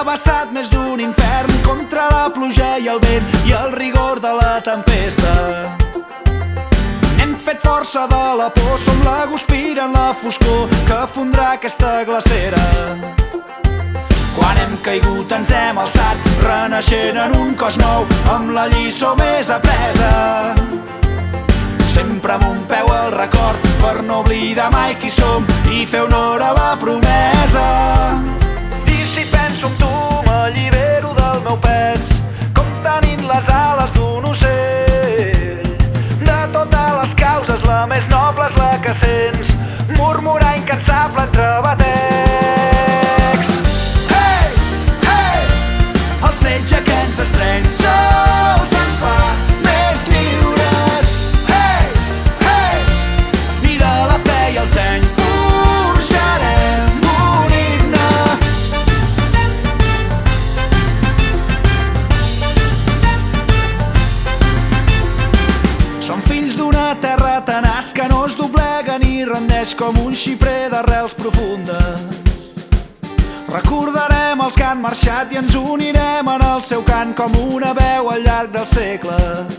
travessat més d'un infern contra la pluja i el vent i el rigor de la tempesta. Hem fet força de la por, som la guspira en la foscor que fondrà aquesta glacera. Quan hem caigut ens hem alçat, renaixent en un cos nou, amb la lliçó més apresa. Sempre amb un peu al record, per no oblidar mai qui som i fer honor a la promesa. I si penso en tu m'allibero del meu pes, com tenint les ales d'un ocell. De totes les causes la més noble és la que sents, murmurar incansable entre batecs. Hey, hey! El setge que ens estreny sols ens fa més lliures. Hey, hey! I de la fe i el seny forjarem un himne. Som fills d'una terra tenaç que no es doblega ni rendeix, com un xiprer d'arrels profundes. Recordarem els que han marxat i ens unirem en el seu cant com una veu al llarg dels segles.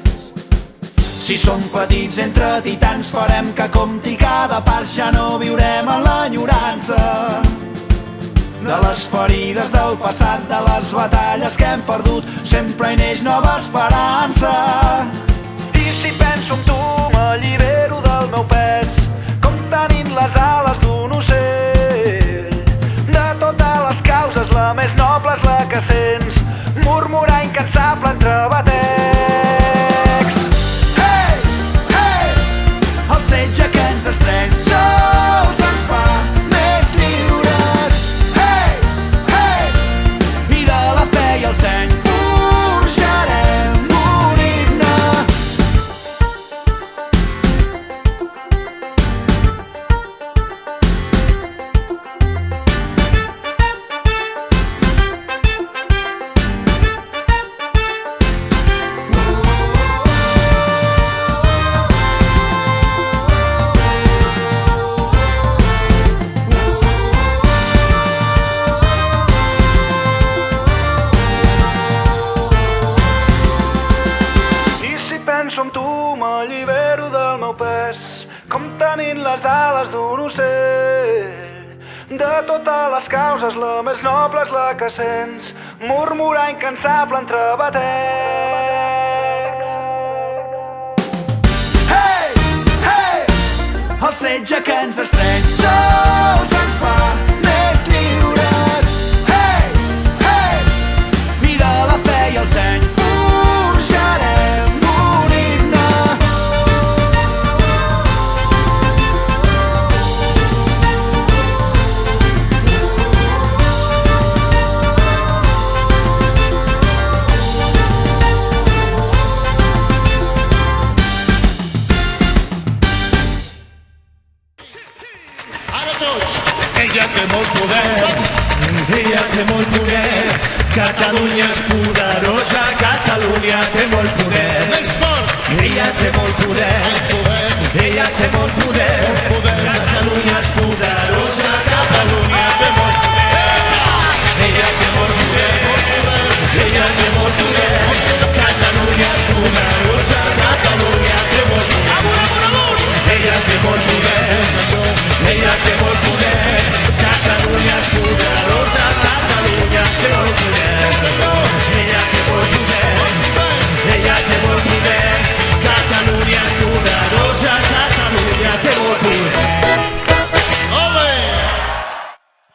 Si som petits entre titans farem que compti cada pas, ja no viurem en l'enyorança de les ferides del passat, de les batalles que hem perdut, sempre hi neix nova esperança. I si penso en tu m'allibero del meu pes, com tenint les ales d'un ocell. De totes les causes la més noble és la que sents, murmurar incansable entre batecs. Hey, hey! El setge que ens estreny sols ens fa més lliures. Hey, hey! I de la fe i el seny forjarem un himne. Penso en tu m'allibero del meu pes, com tenint les ales d'un ocell. De totes les causes la més noble és la que sents, murmurar incansable entre batecs. Hey, hey! El setge que ens estreny sols ens fa més lliures. Hey, hey! I de la fe i el seny forjarem un himne. Ara tots! Ella té molt poder, ella té molt poder. Catalunya és poderosa, Catalunya té molt poder. Més fort! Ella té molt poder, ella té molt poder.